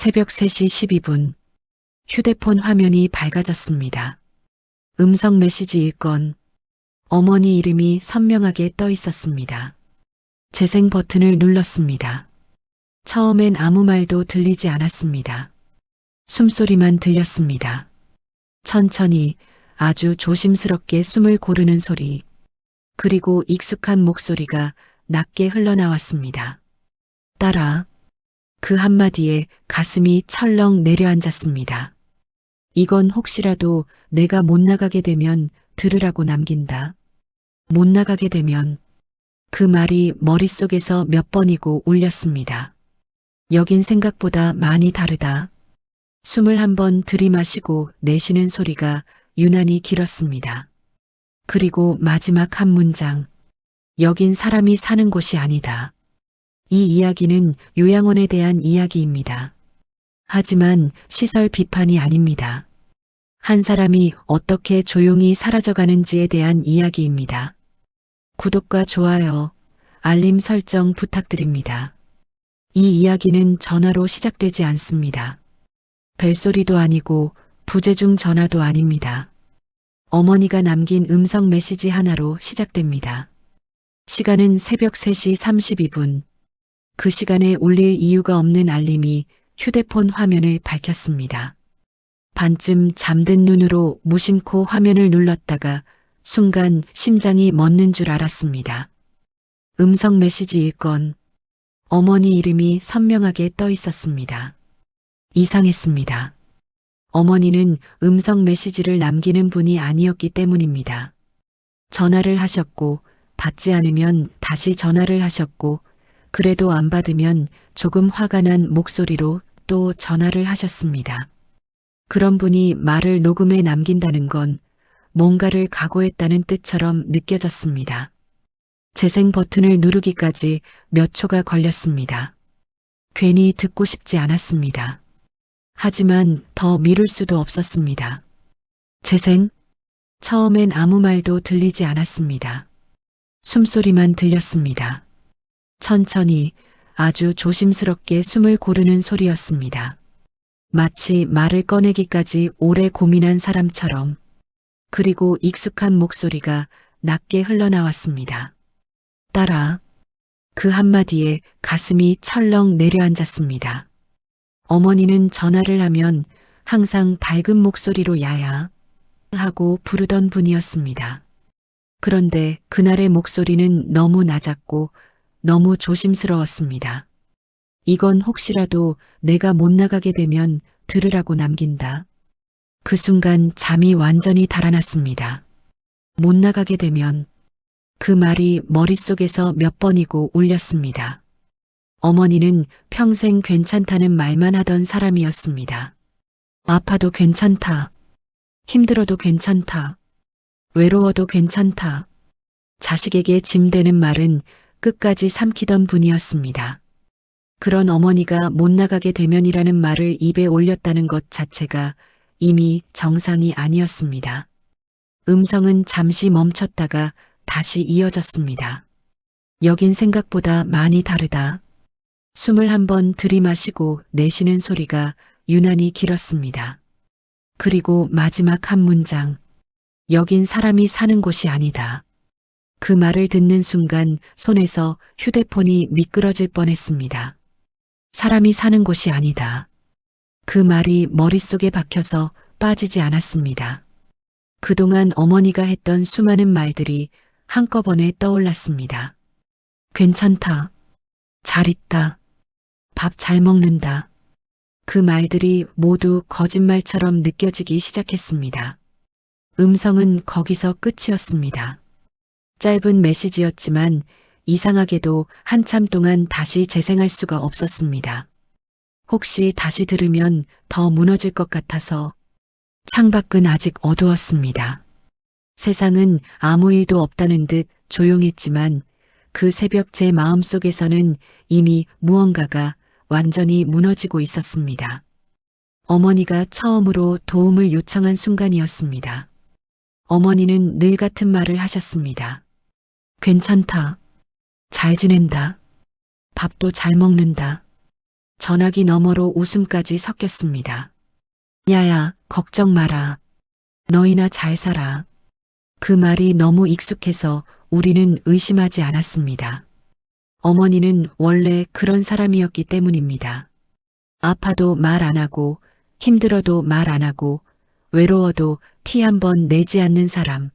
새벽 3시 12분 휴대폰 화면이 밝아졌습니다. 음성 메시지 읽건 어머니 이름이 선명하게 떠 있었습니다. 재생 버튼을 눌렀습니다. 처음엔 아무 말도 들리지 않았습니다. 숨소리만 들렸습니다. 천천히 아주 조심스럽게 숨을 고르는 소리, 그리고 익숙한 목소리가 낮게 흘러나왔습니다. 딸아. 그 한마디에 가슴이 철렁 내려앉았습니다. 이건 혹시라도 내가 못 나가게 되면 들으라고 남긴다. 못 나가게 되면. 그 말이 머릿속에서 몇 번이고 울렸습니다. 여긴 생각보다 많이 다르다. 숨을 한번 들이마시고 내쉬는 소리가 유난히 길었습니다. 그리고 마지막 한 문장. 여긴 사람이 사는 곳이 아니다. 이 이야기는 요양원에 대한 이야기입니다. 하지만 시설 비판이 아닙니다. 한 사람이 어떻게 조용히 사라져가는지에 대한 이야기입니다. 구독과 좋아요, 알림 설정 부탁드립니다. 이 이야기는 전화로 시작되지 않습니다. 벨소리도 아니고 부재중 전화도 아닙니다. 어머니가 남긴 음성 메시지 하나로 시작됩니다. 시간은 새벽 3시 32분. 그 시간에 울릴 이유가 없는 알림이 휴대폰 화면을 밝혔습니다. 반쯤 잠든 눈으로 무심코 화면을 눌렀다가 순간 심장이 멎는 줄 알았습니다. 음성 메시지 읽건 어머니 이름이 선명하게 떠 있었습니다. 이상했습니다. 어머니는 음성 메시지를 남기는 분이 아니었기 때문입니다. 전화를 하셨고 받지 않으면 다시 전화를 하셨고 그래도 안 받으면 조금 화가 난 목소리로 또 전화를 하셨습니다. 그런 분이 말을 녹음해 남긴다는 건 뭔가를 각오했다는 뜻처럼 느껴졌습니다. 재생 버튼을 누르기까지 몇 초가 걸렸습니다. 괜히 듣고 싶지 않았습니다. 하지만 더 미룰 수도 없었습니다. 재생? 처음엔 아무 말도 들리지 않았습니다. 숨소리만 들렸습니다. 천천히 아주 조심스럽게 숨을 고르는 소리였습니다. 마치 말을 꺼내기까지 오래 고민한 사람처럼. 그리고 익숙한 목소리가 낮게 흘러나왔습니다. 딸아. 그 한마디에 가슴이 철렁 내려앉았습니다. 어머니는 전화를 하면 항상 밝은 목소리로 야야 하고 부르던 분이었습니다. 그런데 그날의 목소리는 너무 낮았고 너무 조심스러웠습니다. 이건 혹시라도 내가 못 나가게 되면 들으라고 남긴다. 그 순간 잠이 완전히 달아났습니다. 못 나가게 되면. 그 말이 머릿속에서 몇 번이고 울렸습니다. 어머니는 평생 괜찮다는 말만 하던 사람이었습니다. 아파도 괜찮다. 힘들어도 괜찮다. 외로워도 괜찮다. 자식에게 짐 되는 말은 끝까지 삼키던 분이었습니다. 그런 어머니가 못 나가게 되면이라는 말을 입에 올렸다는 것 자체가 이미 정상이 아니었습니다. 음성은 잠시 멈췄다가 다시 이어졌습니다. 여긴 생각보다 많이 다르다. 숨을 한번 들이마시고 내쉬는 소리가 유난히 길었습니다. 그리고 마지막 한 문장. 여긴 사람이 사는 곳이 아니다. 그 말을 듣는 순간 손에서 휴대폰이 미끄러질 뻔했습니다. 사람이 사는 곳이 아니다. 그 말이 머릿속에 박혀서 빠지지 않았습니다. 그동안 어머니가 했던 수많은 말들이 한꺼번에 떠올랐습니다. 괜찮다. 잘 있다. 밥 잘 먹는다. 그 말들이 모두 거짓말처럼 느껴지기 시작했습니다. 음성은 거기서 끝이었습니다. 짧은 메시지였지만 이상하게도 한참 동안 다시 재생할 수가 없었습니다. 혹시 다시 들으면 더 무너질 것 같아서. 창밖은 아직 어두웠습니다. 세상은 아무 일도 없다는 듯 조용했지만 그 새벽 제 마음속에서는 이미 무언가가 완전히 무너지고 있었습니다. 어머니가 처음으로 도움을 요청한 순간이었습니다. 어머니는 늘 같은 말을 하셨습니다. 괜찮다. 잘 지낸다. 밥도 잘 먹는다. 전화기 너머로 웃음까지 섞였습니다. 야야, 걱정 마라. 너희나 잘 살아. 그 말이 너무 익숙해서 우리는 의심하지 않았습니다. 어머니는 원래 그런 사람이었기 때문입니다. 아파도 말 안 하고, 힘들어도 말 안 하고, 외로워도 티 한 번 내지 않는 사람.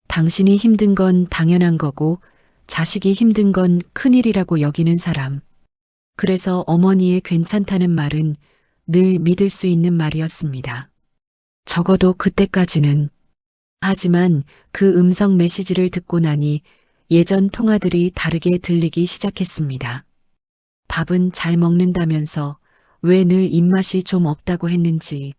당신이 힘든 건 당연한 거고, 자식이 힘든 건 큰일이라고 여기는 사람. 그래서 어머니의 괜찮다는 말은 늘 믿을 수 있는 말이었습니다. 적어도 그때까지는. 하지만 그 음성 메시지를 듣고 나니 예전 통화들이 다르게 들리기 시작했습니다. 밥은 잘 먹는다면서 왜 늘 입맛이 좀 없다고 했는지,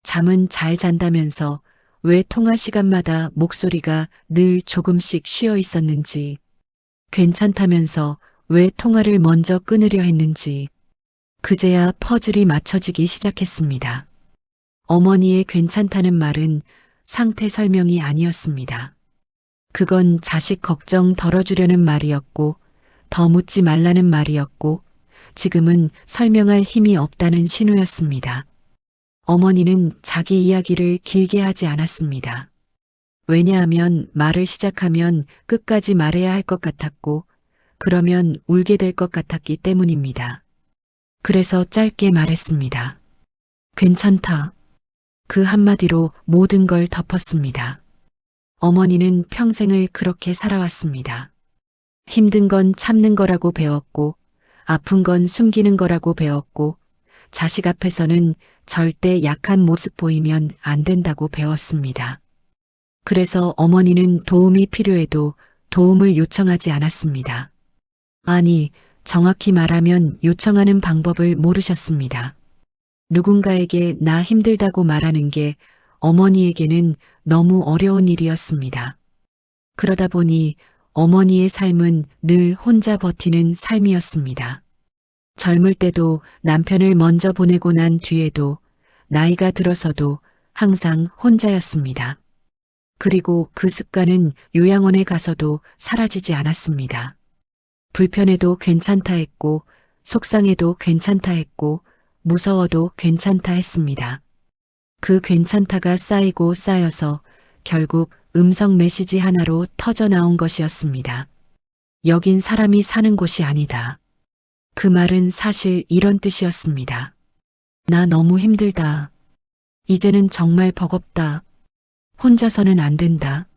잠은 잘 잔다면서 왜 통화 시간마다 목소리가 늘 조금씩 쉬어 있었는지, 괜찮다면서 왜 통화를 먼저 끊으려 했는지, 그제야 퍼즐이 맞춰지기 시작했습니다. 어머니의 괜찮다는 말은 상태 설명이 아니었습니다. 그건 자식 걱정 덜어주려는 말이었고, 더 묻지 말라는 말이었고, 지금은 설명할 힘이 없다는 신호였습니다. 어머니는 자기 이야기를 길게 하지 않았습니다. 왜냐하면 말을 시작하면 끝까지 말해야 할 것 같았고, 그러면 울게 될 것 같았기 때문입니다. 그래서 짧게 말했습니다. 괜찮다. 그 한마디로 모든 걸 덮었습니다. 어머니는 평생을 그렇게 살아왔습니다. 힘든 건 참는 거라고 배웠고, 아픈 건 숨기는 거라고 배웠고, 자식 앞에서는 절대 약한 모습 보이면 안 된다고 배웠습니다. 그래서 어머니는 도움이 필요해도 도움을 요청하지 않았습니다. 아니, 정확히 말하면 요청하는 방법을 모르셨습니다. 누군가에게 나 힘들다고 말하는 게 어머니에게는 너무 어려운 일이었습니다. 그러다 보니 어머니의 삶은 늘 혼자 버티는 삶이었습니다. 젊을 때도 남편을 먼저 보내고 난 뒤에도 나이가 들어서도 항상 혼자였습니다. 그리고 그 습관은 요양원에 가서도 사라지지 않았습니다. 불편해도 괜찮다 했고, 속상해도 괜찮다 했고, 무서워도 괜찮다 했습니다. 그 괜찮다가 쌓이고 쌓여서 결국 음성 메시지 하나로 터져 나온 것이었습니다. 여긴 사람이 사는 곳이 아니다. 그 말은 사실 이런 뜻이었습니다. 나 너무 힘들다. 이제는 정말 버겁다. 혼자서는 안 된다.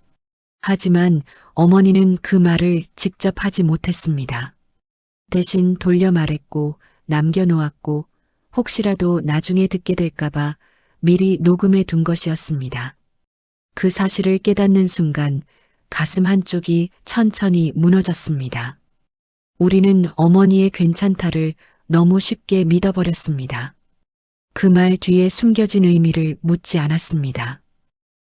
하지만 어머니는 그 말을 직접 하지 못했습니다. 대신 돌려 말했고 남겨놓았고 혹시라도 나중에 듣게 될까봐 미리 녹음해 둔 것이었습니다. 그 사실을 깨닫는 순간 가슴 한쪽이 천천히 무너졌습니다. 우리는 어머니의 괜찮다를 너무 쉽게 믿어버렸습니다. 그 말 뒤에 숨겨진 의미를 묻지 않았습니다.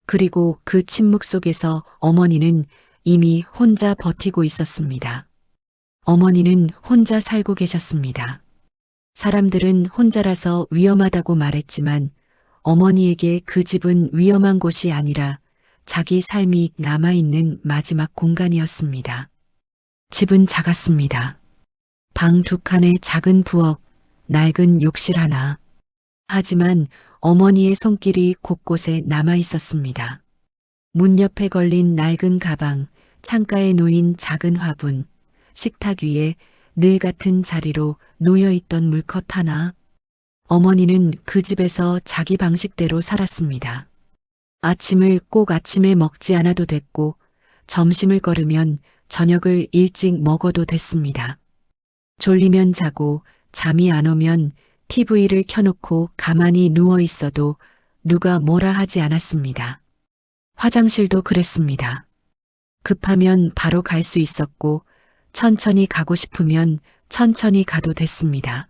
그리고 그 침묵 속에서 어머니는 이미 혼자 버티고 있었습니다. 어머니는 혼자 살고 계셨습니다. 사람들은 혼자라서 위험하다고 말했지만 어머니에게 그 집은 위험한 곳이 아니라 자기 삶이 남아있는 마지막 공간이었습니다. 집은 작았습니다. 방 2칸에 작은 부엌, 낡은 욕실 하나. 하지만 어머니의 손길이 곳곳에 남아 있었습니다. 문 옆에 걸린 낡은 가방, 창가에 놓인 작은 화분, 식탁 위에 늘 같은 자리로 놓여있던 물컵 하나. 어머니는 그 집에서 자기 방식대로 살았습니다. 아침을 꼭 아침에 먹지 않아도 됐고, 점심을 거르면 저녁을 일찍 먹어도 됐습니다. 졸리면 자고, 잠이 안 오면 TV를 켜놓고 가만히 누워 있어도 누가 뭐라 하지 않았습니다. 화장실도 그랬습니다. 급하면 바로 갈 수 있었고 천천히 가고 싶으면 천천히 가도 됐습니다.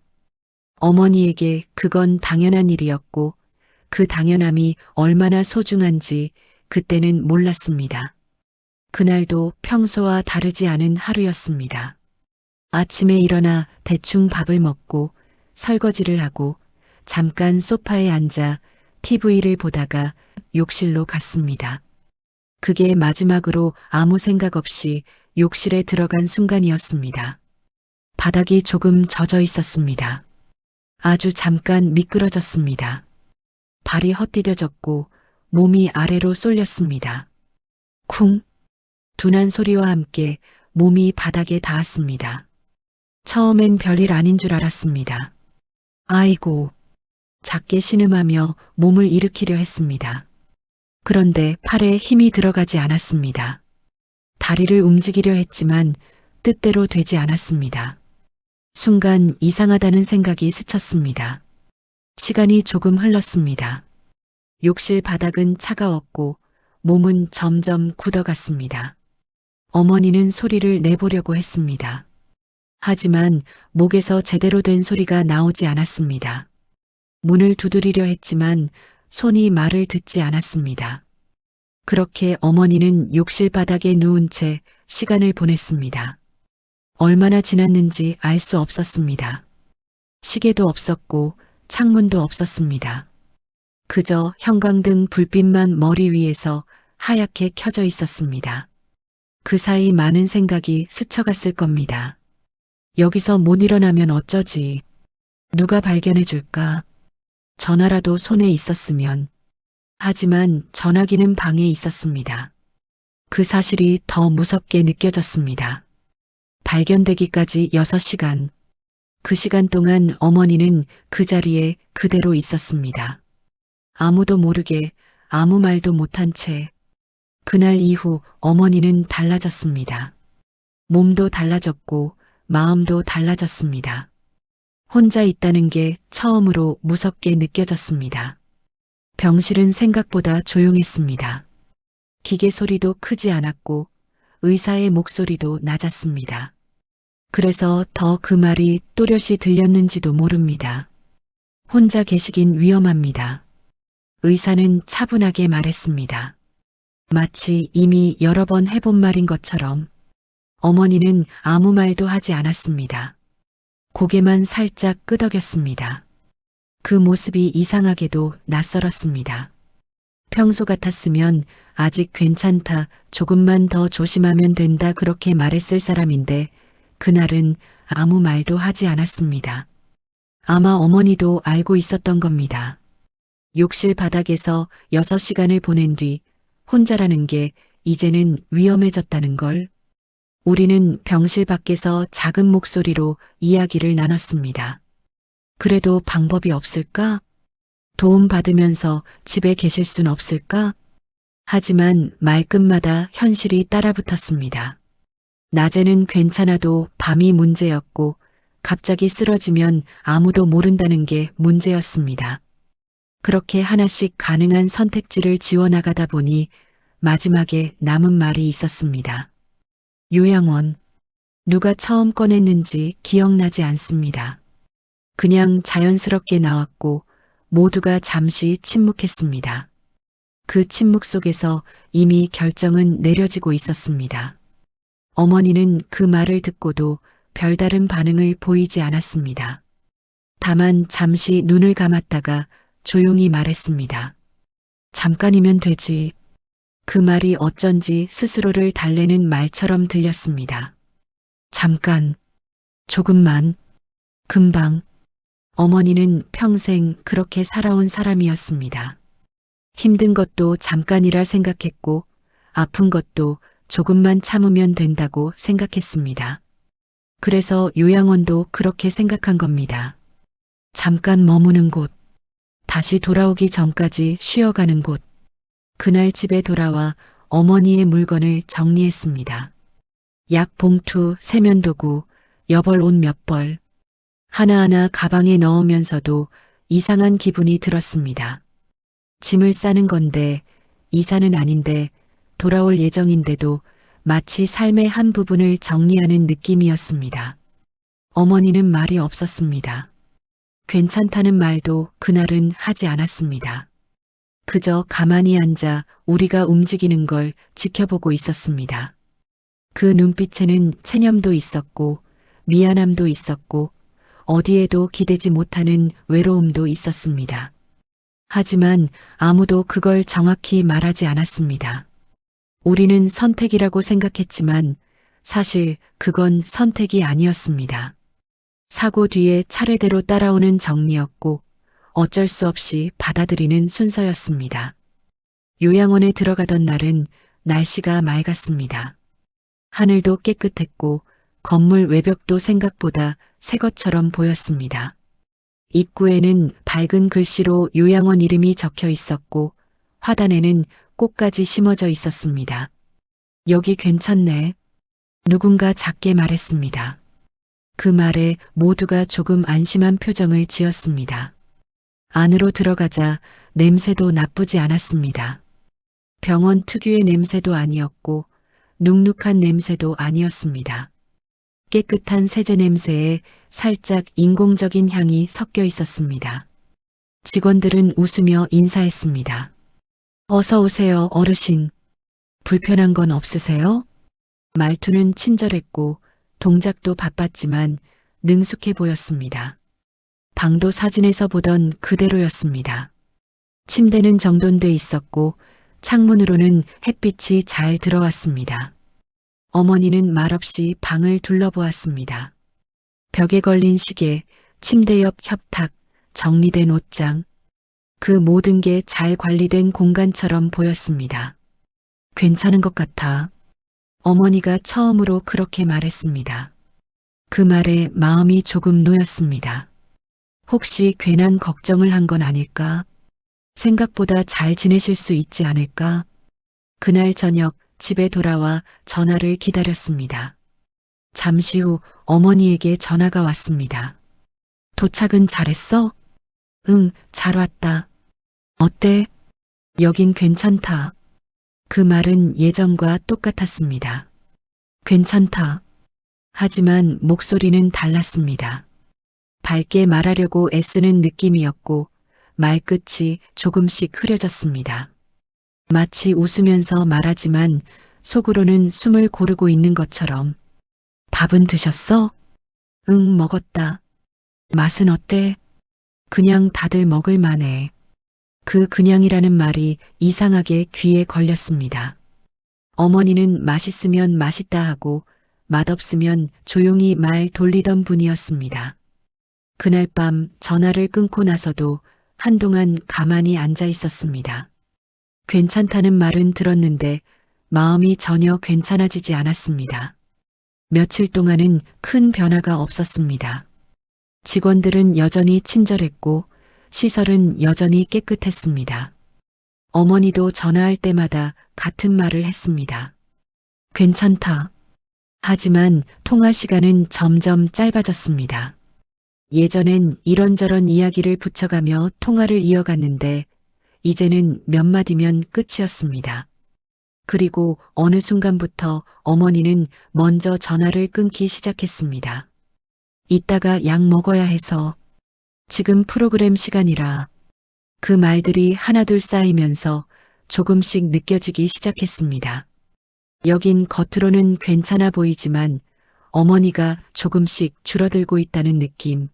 어머니에게 그건 당연한 일이었고 그 당연함이 얼마나 소중한지 그때는 몰랐습니다. 그날도 평소와 다르지 않은 하루였습니다. 아침에 일어나 대충 밥을 먹고 설거지를 하고 잠깐 소파에 앉아 TV를 보다가 욕실로 갔습니다. 그게 마지막으로 아무 생각 없이 욕실에 들어간 순간이었습니다. 바닥이 조금 젖어 있었습니다. 아주 잠깐 미끄러졌습니다. 발이 헛디뎌졌고 몸이 아래로 쏠렸습니다. 쿵! 둔한 소리와 함께 몸이 바닥에 닿았습니다. 처음엔 별일 아닌 줄 알았습니다. 아이고! 작게 신음하며 몸을 일으키려 했습니다. 그런데 팔에 힘이 들어가지 않았습니다. 다리를 움직이려 했지만 뜻대로 되지 않았습니다. 순간 이상하다는 생각이 스쳤습니다. 시간이 조금 흘렀습니다. 욕실 바닥은 차가웠고 몸은 점점 굳어갔습니다. 어머니는 소리를 내보려고 했습니다. 하지만 목에서 제대로 된 소리가 나오지 않았습니다. 문을 두드리려 했지만 손이 말을 듣지 않았습니다. 그렇게 어머니는 욕실 바닥에 누운 채 시간을 보냈습니다. 얼마나 지났는지 알 수 없었습니다. 시계도 없었고 창문도 없었습니다. 그저 형광등 불빛만 머리 위에서 하얗게 켜져 있었습니다. 그 사이 많은 생각이 스쳐갔을 겁니다. 여기서 못 일어나면 어쩌지? 누가 발견해 줄까? 전화라도 손에 있었으면. 하지만 전화기는 방에 있었습니다. 그 사실이 더 무섭게 느껴졌습니다. 발견되기까지 6시간. 그 시간 동안 어머니는 그 자리에 그대로 있었습니다. 아무도 모르게 아무 말도 못한 채. 그날 이후 어머니는 달라졌습니다. 몸도 달라졌고 마음도 달라졌습니다. 혼자 있다는 게 처음으로 무섭게 느껴졌습니다. 병실은 생각보다 조용했습니다. 기계 소리도 크지 않았고 의사의 목소리도 낮았습니다. 그래서 더 그 말이 또렷이 들렸는지도 모릅니다. 혼자 계시긴 위험합니다. 의사는 차분하게 말했습니다. 마치 이미 여러 번 해본 말인 것처럼. 어머니는 아무 말도 하지 않았습니다. 고개만 살짝 끄덕였습니다. 그 모습이 이상하게도 낯설었습니다. 평소 같았으면 아직 괜찮다, 조금만 더 조심하면 된다 그렇게 말했을 사람인데 그날은 아무 말도 하지 않았습니다. 아마 어머니도 알고 있었던 겁니다. 욕실 바닥에서 6시간을 보낸 뒤 혼자라는 게 이제는 위험해졌다는 걸. 우리는 병실 밖에서 작은 목소리로 이야기를 나눴습니다. 그래도 방법이 없을까? 도움 받으면서 집에 계실 순 없을까? 하지만 말끝마다 현실이 따라붙었습니다. 낮에는 괜찮아도 밤이 문제였고 갑자기 쓰러지면 아무도 모른다는 게 문제였습니다. 그렇게 하나씩 가능한 선택지를 지워나가다 보니 마지막에 남은 말이 있었습니다. 요양원. 누가 처음 꺼냈는지 기억나지 않습니다. 그냥 자연스럽게 나왔고 모두가 잠시 침묵했습니다. 그 침묵 속에서 이미 결정은 내려지고 있었습니다. 어머니는 그 말을 듣고도 별다른 반응을 보이지 않았습니다. 다만 잠시 눈을 감았다가 조용히 말했습니다. 잠깐이면 되지. 그 말이 어쩐지 스스로를 달래는 말처럼 들렸습니다. 잠깐, 조금만, 금방. 어머니는 평생 그렇게 살아온 사람이었습니다. 힘든 것도 잠깐이라 생각했고 아픈 것도 조금만 참으면 된다고 생각했습니다. 그래서 요양원도 그렇게 생각한 겁니다. 잠깐 머무는 곳, 다시 돌아오기 전까지 쉬어가는 곳. 그날 집에 돌아와 어머니의 물건을 정리했습니다. 약 봉투, 세면도구, 여벌 옷 몇 벌. 하나하나 가방에 넣으면서도 이상한 기분이 들었습니다. 짐을 싸는 건데, 이사는 아닌데, 돌아올 예정인데도 마치 삶의 한 부분을 정리하는 느낌이었습니다. 어머니는 말이 없었습니다. 괜찮다는 말도 그날은 하지 않았습니다. 그저 가만히 앉아 우리가 움직이는 걸 지켜보고 있었습니다. 그 눈빛에는 체념도 있었고, 미안함도 있었고, 어디에도 기대지 못하는 외로움도 있었습니다. 하지만 아무도 그걸 정확히 말하지 않았습니다. 우리는 선택이라고 생각했지만 사실 그건 선택이 아니었습니다. 사고 뒤에 차례대로 따라오는 정리였고 어쩔 수 없이 받아들이는 순서였습니다. 요양원에 들어가던 날은 날씨가 맑았습니다. 하늘도 깨끗했고 건물 외벽도 생각보다 새 것처럼 보였습니다. 입구에는 밝은 글씨로 요양원 이름이 적혀 있었고 화단에는 꽃까지 심어져 있었습니다. 여기 괜찮네. 누군가 작게 말했습니다. 그 말에 모두가 조금 안심한 표정을 지었습니다. 안으로 들어가자 냄새도 나쁘지 않았습니다. 병원 특유의 냄새도 아니었고 눅눅한 냄새도 아니었습니다. 깨끗한 세제 냄새에 살짝 인공적인 향이 섞여 있었습니다. 직원들은 웃으며 인사했습니다. 어서 오세요, 어르신. 불편한 건 없으세요? 말투는 친절했고 동작도 바빴지만 능숙해 보였습니다. 방도 사진에서 보던 그대로였습니다. 침대는 정돈돼 있었고 창문으로는 햇빛이 잘 들어왔습니다. 어머니는 말없이 방을 둘러보았습니다. 벽에 걸린 시계, 침대 옆 협탁, 정리된 옷장, 그 모든 게 잘 관리된 공간처럼 보였습니다. 괜찮은 것 같아. 어머니가 처음으로 그렇게 말했습니다. 그 말에 마음이 조금 놓였습니다. 혹시 괜한 걱정을 한 건 아닐까? 생각보다 잘 지내실 수 있지 않을까? 그날 저녁 집에 돌아와 전화를 기다렸습니다. 잠시 후 어머니에게 전화가 왔습니다. 도착은 잘했어? 응, 잘 왔다. 어때? 여긴 괜찮다. 그 말은 예전과 똑같았습니다. 괜찮다. 하지만 목소리는 달랐습니다. 밝게 말하려고 애쓰는 느낌이었고 말끝이 조금씩 흐려졌습니다. 마치 웃으면서 말하지만 속으로는 숨을 고르고 있는 것처럼. 밥은 드셨어? 응, 먹었다. 맛은 어때? 그냥 다들 먹을 만해. 그 그냥이라는 말이 이상하게 귀에 걸렸습니다. 어머니는 맛있으면 맛있다 하고 맛없으면 조용히 말 돌리던 분이었습니다. 그날 밤 전화를 끊고 나서도 한동안 가만히 앉아 있었습니다. 괜찮다는 말은 들었는데 마음이 전혀 괜찮아지지 않았습니다. 며칠 동안은 큰 변화가 없었습니다. 직원들은 여전히 친절했고 시설은 여전히 깨끗했습니다. 어머니도 전화할 때마다 같은 말을 했습니다. 괜찮다. 하지만 통화 시간은 점점 짧아졌습니다. 예전엔 이런저런 이야기를 붙여가며 통화를 이어갔는데 이제는 몇 마디면 끝이었습니다. 그리고 어느 순간부터 어머니는 먼저 전화를 끊기 시작했습니다. 이따가 약 먹어야 해서 지금 프로그램 시간이라 그 말들이 하나둘 쌓이면서 조금씩 느껴지기 시작했습니다. 여긴 겉으로는 괜찮아 보이지만 어머니가 조금씩 줄어들고 있다는 느낌.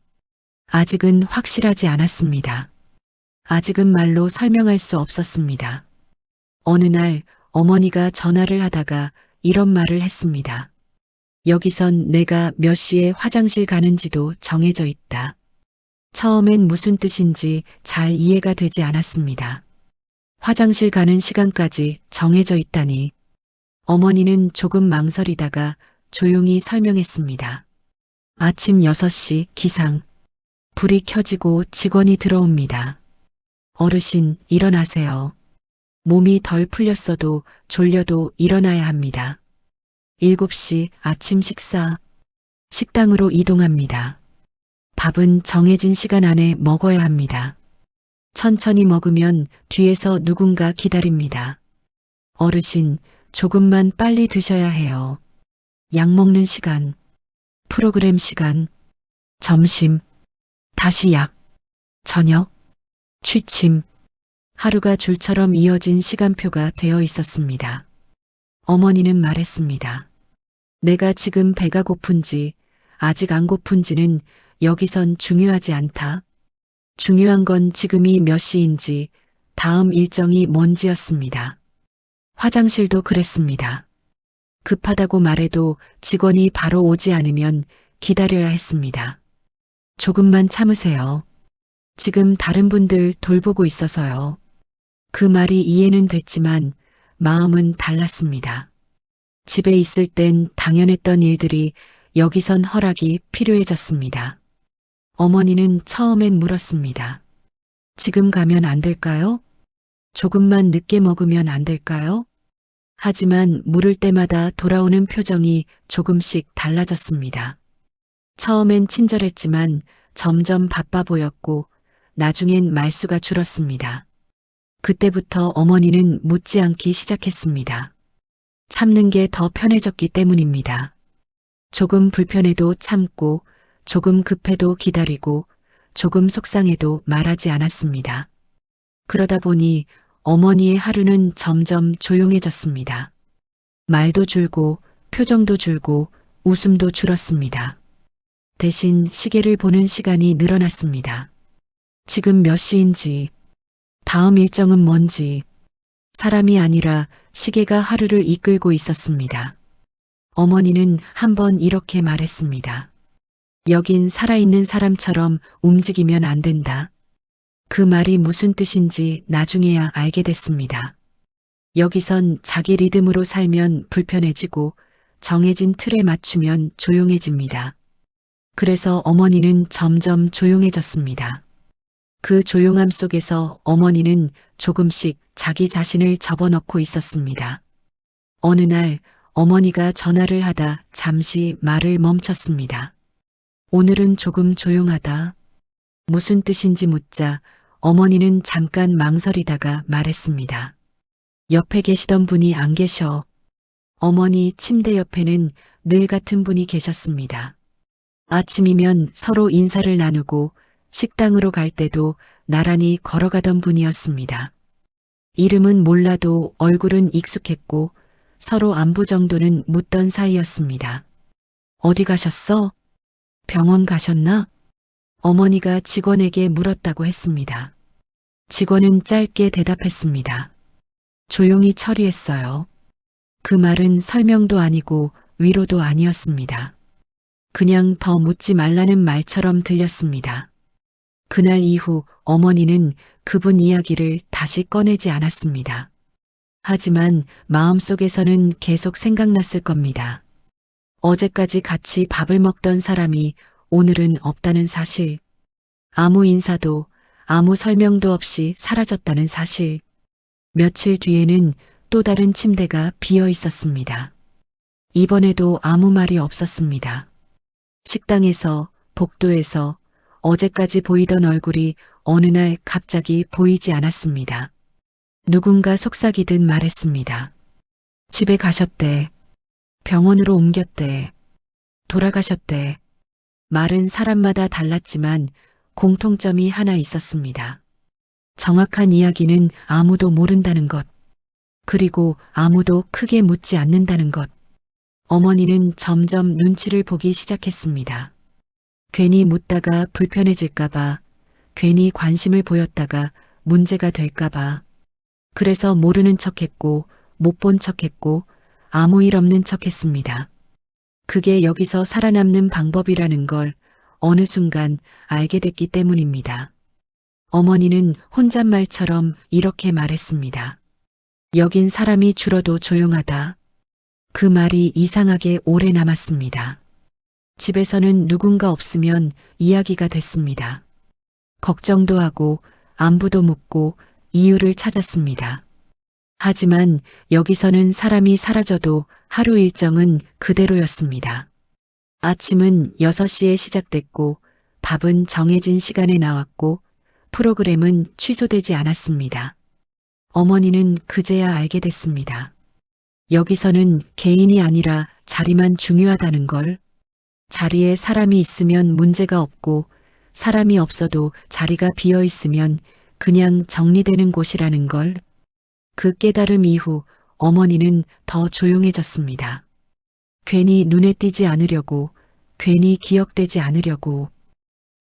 아직은 확실하지 않았습니다. 아직은 말로 설명할 수 없었습니다. 어느 날 어머니가 전화를 하다가 이런 말을 했습니다. 여기선 내가 몇 시에 화장실 가는지도 정해져 있다. 처음엔 무슨 뜻인지 잘 이해가 되지 않았습니다. 화장실 가는 시간까지 정해져 있다니. 어머니는 조금 망설이다가 조용히 설명했습니다. 아침 6시 기상. 불이 켜지고 직원이 들어옵니다. 어르신, 일어나세요. 몸이 덜 풀렸어도 졸려도 일어나야 합니다. 7시 아침 식사. 식당으로 이동합니다. 밥은 정해진 시간 안에 먹어야 합니다. 천천히 먹으면 뒤에서 누군가 기다립니다. 어르신, 조금만 빨리 드셔야 해요. 약 먹는 시간, 프로그램 시간, 점심, 다시 약, 저녁, 취침. 하루가 줄처럼 이어진 시간표가 되어 있었습니다. 어머니는 말했습니다. 내가 지금 배가 고픈지 아직 안 고픈지는 여기선 중요하지 않다. 중요한 건 지금이 몇 시인지 다음 일정이 뭔지였습니다. 화장실도 그랬습니다. 급하다고 말해도 직원이 바로 오지 않으면 기다려야 했습니다. 조금만 참으세요. 지금 다른 분들 돌보고 있어서요. 그 말이 이해는 됐지만 마음은 달랐습니다. 집에 있을 땐 당연했던 일들이 여기선 허락이 필요해졌습니다. 어머니는 처음엔 물었습니다. 지금 가면 안 될까요? 조금만 늦게 먹으면 안 될까요? 하지만 물을 때마다 돌아오는 표정이 조금씩 달라졌습니다. 처음엔 친절했지만 점점 바빠 보였고 나중엔 말수가 줄었습니다. 그때부터 어머니는 묻지 않기 시작했습니다. 참는 게 더 편해졌기 때문입니다. 조금 불편해도 참고, 조금 급해도 기다리고, 조금 속상해도 말하지 않았습니다. 그러다 보니 어머니의 하루는 점점 조용해졌습니다. 말도 줄고, 표정도 줄고, 웃음도 줄었습니다. 대신 시계를 보는 시간이 늘어났습니다. 지금 몇 시인지, 다음 일정은 뭔지, 사람이 아니라 시계가 하루를 이끌고 있었습니다. 어머니는 한번 이렇게 말했습니다. 여긴 살아있는 사람처럼 움직이면 안 된다. 그 말이 무슨 뜻인지 나중에야 알게 됐습니다. 여기선 자기 리듬으로 살면 불편해지고 정해진 틀에 맞추면 조용해집니다. 그래서 어머니는 점점 조용해졌습니다. 그 조용함 속에서 어머니는 조금씩 자기 자신을 접어넣고 있었습니다. 어느 날 어머니가 전화를 하다 잠시 말을 멈췄습니다. 오늘은 조금 조용하다. 무슨 뜻인지 묻자 어머니는 잠깐 망설이다가 말했습니다. 옆에 계시던 분이 안 계셔. 어머니 침대 옆에는 늘 같은 분이 계셨습니다. 아침이면 서로 인사를 나누고 식당으로 갈 때도 나란히 걸어가던 분이었습니다. 이름은 몰라도 얼굴은 익숙했고 서로 안부 정도는 묻던 사이였습니다. 어디 가셨어? 병원 가셨나? 어머니가 직원에게 물었다고 했습니다. 직원은 짧게 대답했습니다. 조용히 처리했어요. 그 말은 설명도 아니고 위로도 아니었습니다. 그냥 더 묻지 말라는 말처럼 들렸습니다. 그날 이후 어머니는 그분 이야기를 다시 꺼내지 않았습니다. 하지만 마음속에서는 계속 생각났을 겁니다. 어제까지 같이 밥을 먹던 사람이 오늘은 없다는 사실, 아무 인사도 아무 설명도 없이 사라졌다는 사실, 며칠 뒤에는 또 다른 침대가 비어 있었습니다. 이번에도 아무 말이 없었습니다. 식당에서, 복도에서 어제까지 보이던 얼굴이 어느 날 갑자기 보이지 않았습니다. 누군가 속삭이듯 말했습니다. 집에 가셨대. 병원으로 옮겼대. 돌아가셨대. 말은 사람마다 달랐지만 공통점이 하나 있었습니다. 정확한 이야기는 아무도 모른다는 것. 그리고 아무도 크게 묻지 않는다는 것. 어머니는 점점 눈치를 보기 시작했습니다. 괜히 묻다가 불편해질까봐, 괜히 관심을 보였다가 문제가 될까봐. 그래서 모르는 척했고, 못 본 척했고, 아무 일 없는 척했습니다. 그게 여기서 살아남는 방법이라는 걸 어느 순간 알게 됐기 때문입니다. 어머니는 혼잣말처럼 이렇게 말했습니다. 여긴 사람이 줄어도 조용하다. 그 말이 이상하게 오래 남았습니다. 집에서는 누군가 없으면 이야기가 됐습니다. 걱정도 하고 안부도 묻고 이유를 찾았습니다. 하지만 여기서는 사람이 사라져도 하루 일정은 그대로였습니다. 아침은 6시에 시작됐고 밥은 정해진 시간에 나왔고 프로그램은 취소되지 않았습니다. 어머니는 그제야 알게 됐습니다. 여기서는 개인이 아니라 자리만 중요하다는 걸, 자리에 사람이 있으면 문제가 없고 사람이 없어도 자리가 비어 있으면 그냥 정리되는 곳이라는 걸, 그 깨달음 이후 어머니는 더 조용해졌습니다. 괜히 눈에 띄지 않으려고, 괜히 기억되지 않으려고.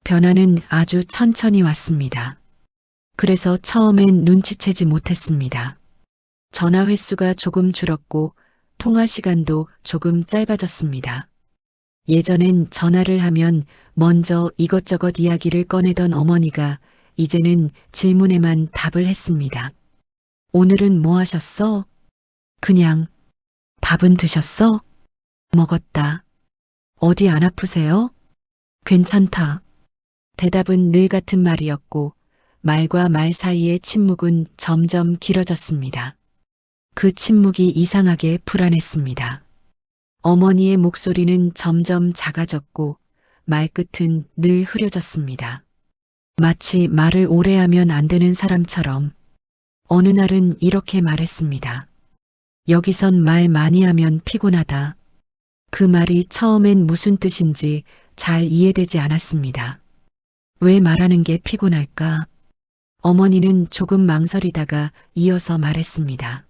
변화는 아주 천천히 왔습니다. 그래서 처음엔 눈치채지 못했습니다. 전화 횟수가 조금 줄었고 통화 시간도 조금 짧아졌습니다. 예전엔 전화를 하면 먼저 이것저것 이야기를 꺼내던 어머니가 이제는 질문에만 답을 했습니다. 오늘은 뭐 하셨어? 그냥. 밥은 드셨어? 먹었다. 어디 안 아프세요? 괜찮다. 대답은 늘 같은 말이었고 말과 말 사이의 침묵은 점점 길어졌습니다. 그 침묵이 이상하게 불안했습니다. 어머니의 목소리는 점점 작아졌고 말끝은 늘 흐려졌습니다. 마치 말을 오래 하면 안 되는 사람처럼 어느 날은 이렇게 말했습니다. 여기선 말 많이 하면 피곤하다. 그 말이 처음엔 무슨 뜻인지 잘 이해되지 않았습니다. 왜 말하는 게 피곤할까? 어머니는 조금 망설이다가 이어서 말했습니다.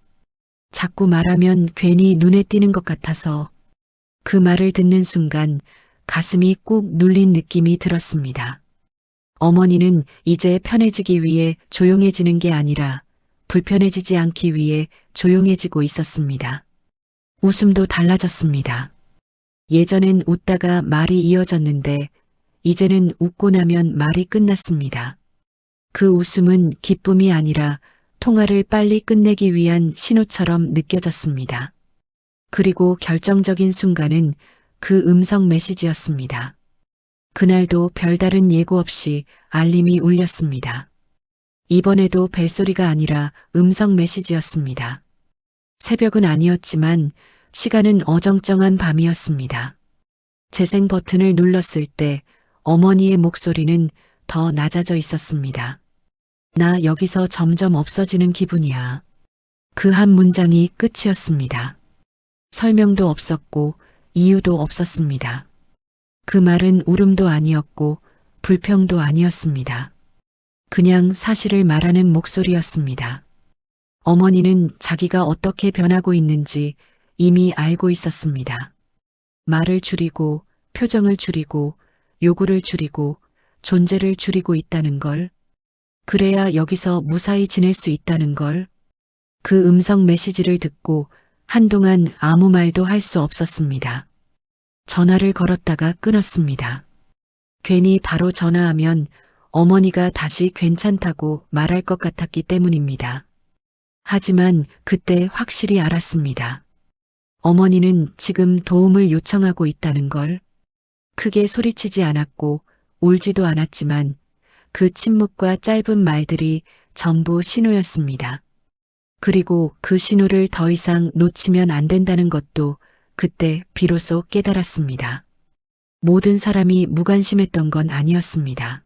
자꾸 말하면 괜히 눈에 띄는 것 같아서. 그 말을 듣는 순간 가슴이 꾹 눌린 느낌이 들었습니다. 어머니는 이제 편해지기 위해 조용해지는 게 아니라 불편해지지 않기 위해 조용해지고 있었습니다. 웃음도 달라졌습니다. 예전엔 웃다가 말이 이어졌는데 이제는 웃고 나면 말이 끝났습니다. 그 웃음은 기쁨이 아니라 통화를 빨리 끝내기 위한 신호처럼 느껴졌습니다. 그리고 결정적인 순간은 그 음성 메시지였습니다. 그날도 별다른 예고 없이 알림이 울렸습니다. 이번에도 벨소리가 아니라 음성 메시지였습니다. 새벽은 아니었지만 시간은 어정쩡한 밤이었습니다. 재생 버튼을 눌렀을 때 어머니의 목소리는 더 낮아져 있었습니다. 나 여기서 점점 없어지는 기분이야. 그 한 문장이 끝이었습니다. 설명도 없었고 이유도 없었습니다. 그 말은 울음도 아니었고 불평도 아니었습니다. 그냥 사실을 말하는 목소리였습니다. 어머니는 자기가 어떻게 변하고 있는지 이미 알고 있었습니다. 말을 줄이고 표정을 줄이고 요구를 줄이고 존재를 줄이고 있다는 걸. 그래야 여기서 무사히 지낼 수 있다는 걸. 그 음성 메시지를 듣고 한동안 아무 말도 할 수 없었습니다. 전화를 걸었다가 끊었습니다. 괜히 바로 전화하면 어머니가 다시 괜찮다고 말할 것 같았기 때문입니다. 하지만 그때 확실히 알았습니다. 어머니는 지금 도움을 요청하고 있다는 걸. 크게 소리치지 않았고 울지도 않았지만 그 침묵과 짧은 말들이 전부 신호였습니다. 그리고 그 신호를 더 이상 놓치면 안 된다는 것도 그때 비로소 깨달았습니다. 모든 사람이 무관심했던 건 아니었습니다.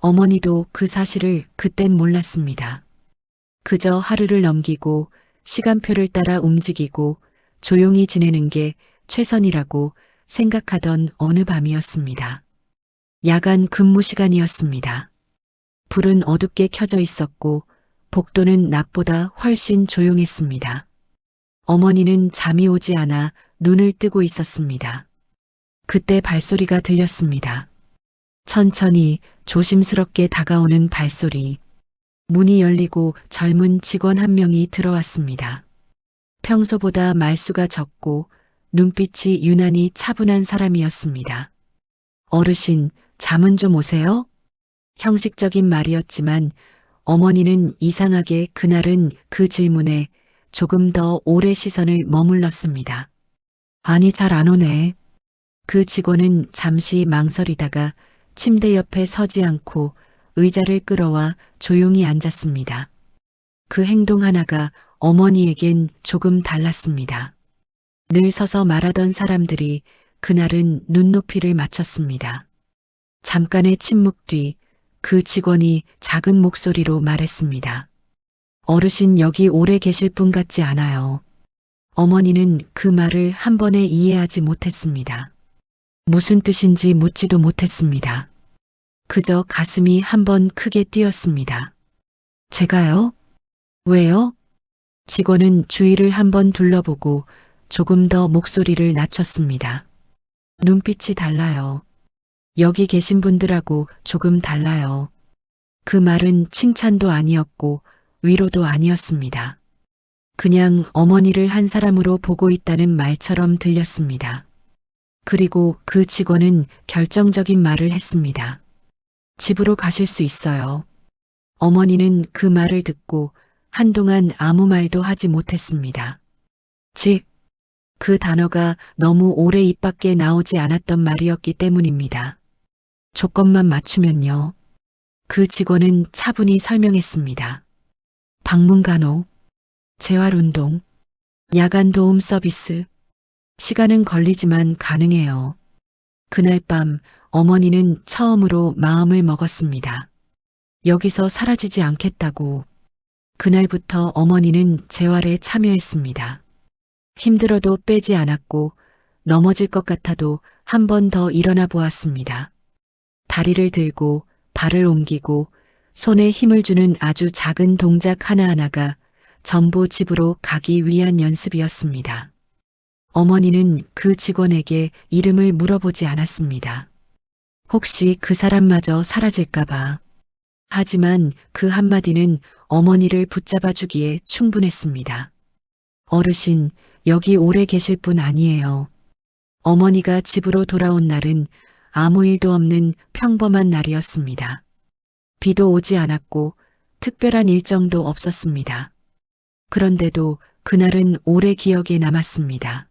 어머니도 그 사실을 그땐 몰랐습니다. 그저 하루를 넘기고 시간표를 따라 움직이고 조용히 지내는 게 최선이라고 생각하던 어느 밤이었습니다. 야간 근무 시간이었습니다. 불은 어둡게 켜져 있었고 복도는 낮보다 훨씬 조용했습니다. 어머니는 잠이 오지 않아 눈을 뜨고 있었습니다. 그때 발소리가 들렸습니다. 천천히 조심스럽게 다가오는 발소리. 문이 열리고 젊은 직원 한 명이 들어왔습니다. 평소보다 말수가 적고 눈빛이 유난히 차분한 사람이었습니다. 어르신, 잠은 좀 오세요? 형식적인 말이었지만 어머니는 이상하게 그날은 그 질문에 조금 더 오래 시선을 머물렀습니다. 아니, 잘 안 오네. 그 직원은 잠시 망설이다가 침대 옆에 서지 않고 의자를 끌어와 조용히 앉았습니다. 그 행동 하나가 어머니에겐 조금 달랐습니다. 늘 서서 말하던 사람들이 그날은 눈높이를 맞췄습니다. 잠깐의 침묵 뒤 그 직원이 작은 목소리로 말했습니다. 어르신, 여기 오래 계실 분 같지 않아요. 어머니는 그 말을 한 번에 이해하지 못했습니다. 무슨 뜻인지 묻지도 못했습니다. 그저 가슴이 한 번 크게 뛰었습니다. 제가요? 왜요? 직원은 주위를 한번 둘러보고 조금 더 목소리를 낮췄습니다. 눈빛이 달라요. 여기 계신 분들하고 조금 달라요. 그 말은 칭찬도 아니었고 위로도 아니었습니다. 그냥 어머니를 한 사람으로 보고 있다는 말처럼 들렸습니다. 그리고 그 직원은 결정적인 말을 했습니다. 집으로 가실 수 있어요. 어머니는 그 말을 듣고 한동안 아무 말도 하지 못했습니다. 집, 그 단어가 너무 오래 입 밖에 나오지 않았던 말이었기 때문입니다. 조건만 맞추면요. 그 직원은 차분히 설명했습니다. 방문 간호, 재활운동, 야간 도움 서비스, 시간은 걸리지만 가능해요. 그날 밤 어머니는 처음으로 마음을 먹었습니다. 여기서 사라지지 않겠다고. 그날부터 어머니는 재활에 참여했습니다. 힘들어도 빼지 않았고 넘어질 것 같아도 한 번 더 일어나 보았습니다. 다리를 들고 발을 옮기고 손에 힘을 주는 아주 작은 동작 하나하나가 전부 집으로 가기 위한 연습이었습니다. 어머니는 그 직원에게 이름을 물어보지 않았습니다. 혹시 그 사람마저 사라질까봐. 하지만 그 한마디는 어머니를 붙잡아 주기에 충분했습니다. 어르신, 여기 오래 계실 분 아니에요. 어머니가 집으로 돌아온 날은 아무 일도 없는 평범한 날이었습니다. 비도 오지 않았고 특별한 일정도 없었습니다. 그런데도 그날은 오래 기억에 남았습니다.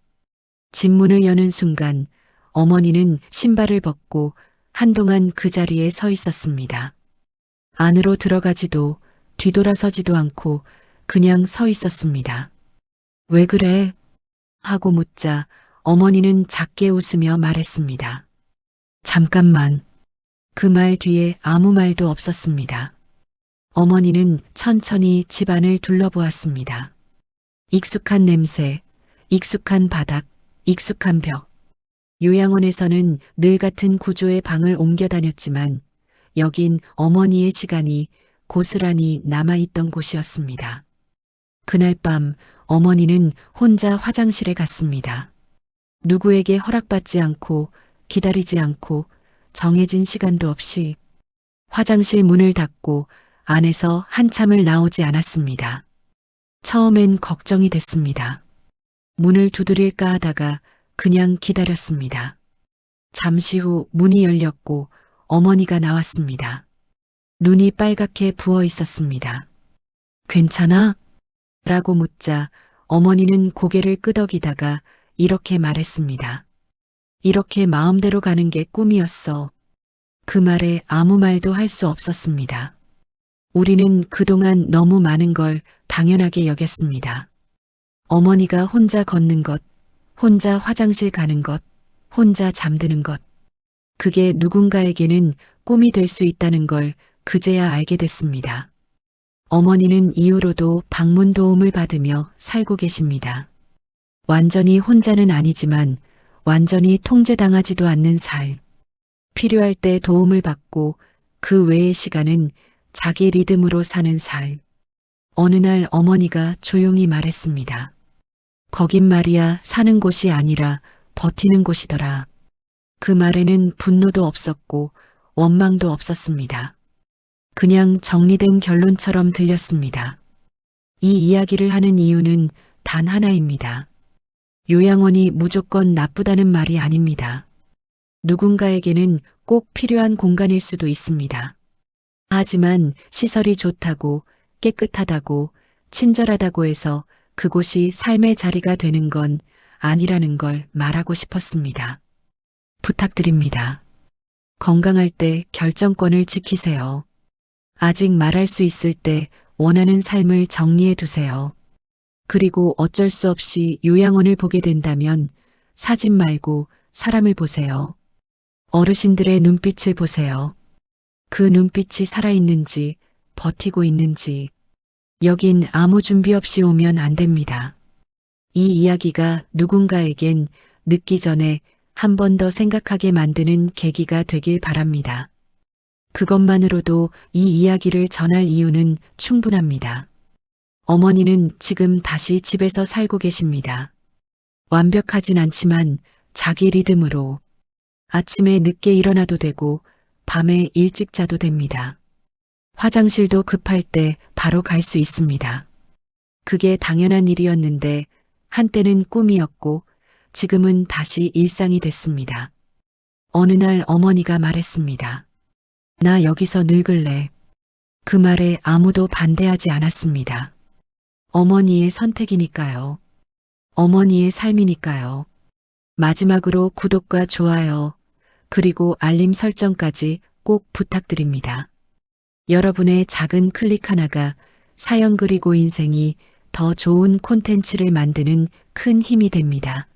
집 문을 여는 순간 어머니는 신발을 벗고 한동안 그 자리에 서 있었습니다. 안으로 들어가지도 뒤돌아서지도 않고 그냥 서 있었습니다. 왜 그래? 하고 묻자 어머니는 작게 웃으며 말했습니다. 잠깐만. 그 말 뒤에 아무 말도 없었습니다. 어머니는 천천히 집안을 둘러보았습니다. 익숙한 냄새, 익숙한 바닥, 익숙한 벽. 요양원에서는 늘 같은 구조의 방을 옮겨 다녔지만 여긴 어머니의 시간이 고스란히 남아있던 곳이었습니다. 그날 밤 어머니는 혼자 화장실에 갔습니다. 누구에게 허락받지 않고 기다리지 않고 정해진 시간도 없이 화장실 문을 닫고 안에서 한참을 나오지 않았습니다. 처음엔 걱정이 됐습니다. 문을 두드릴까 하다가 그냥 기다렸습니다. 잠시 후 문이 열렸고 어머니가 나왔습니다. 눈이 빨갛게 부어 있었습니다. 괜찮아? 라고 묻자 어머니는 고개를 끄덕이다가 이렇게 말했습니다. 이렇게 마음대로 가는 게 꿈이었어. 그 말에 아무 말도 할 수 없었습니다. 우리는 그동안 너무 많은 걸 당연하게 여겼습니다. 어머니가 혼자 걷는 것, 혼자 화장실 가는 것, 혼자 잠드는 것. 그게 누군가에게는 꿈이 될 수 있다는 걸 그제야 알게 됐습니다. 어머니는 이후로도 방문 도움을 받으며 살고 계십니다. 완전히 혼자는 아니지만 완전히 통제당하지도 않는 삶. 필요할 때 도움을 받고 그 외의 시간은 자기 리듬으로 사는 삶. 어느 날 어머니가 조용히 말했습니다. 거긴 말이야 사는 곳이 아니라 버티는 곳이더라. 그 말에는 분노도 없었고 원망도 없었습니다. 그냥 정리된 결론처럼 들렸습니다. 이 이야기를 하는 이유는 단 하나입니다. 요양원이 무조건 나쁘다는 말이 아닙니다. 누군가에게는 꼭 필요한 공간일 수도 있습니다. 하지만 시설이 좋다고 깨끗하다고 친절하다고 해서 그곳이 삶의 자리가 되는 건 아니라는 걸 말하고 싶었습니다. 부탁드립니다. 건강할 때 결정권을 지키세요. 아직 말할 수 있을 때 원하는 삶을 정리해 두세요. 그리고 어쩔 수 없이 요양원을 보게 된다면 사진 말고 사람을 보세요. 어르신들의 눈빛을 보세요. 그 눈빛이 살아있는지 버티고 있는지. 여긴 아무 준비 없이 오면 안 됩니다. 이 이야기가 누군가에겐 늦기 전에 한 번 더 생각하게 만드는 계기가 되길 바랍니다. 그것만으로도 이 이야기를 전할 이유는 충분합니다. 어머니는 지금 다시 집에서 살고 계십니다. 완벽하진 않지만 자기 리듬으로 아침에 늦게 일어나도 되고 밤에 일찍 자도 됩니다. 화장실도 급할 때 바로 갈 수 있습니다. 그게 당연한 일이었는데 한때는 꿈이었고 지금은 다시 일상이 됐습니다. 어느 날 어머니가 말했습니다. 나 여기서 늙을래. 그 말에 아무도 반대하지 않았습니다. 어머니의 선택이니까요. 어머니의 삶이니까요. 마지막으로 구독과 좋아요, 그리고 알림 설정까지 꼭 부탁드립니다. 여러분의 작은 클릭 하나가 사연 그리고 인생이 더 좋은 콘텐츠를 만드는 큰 힘이 됩니다.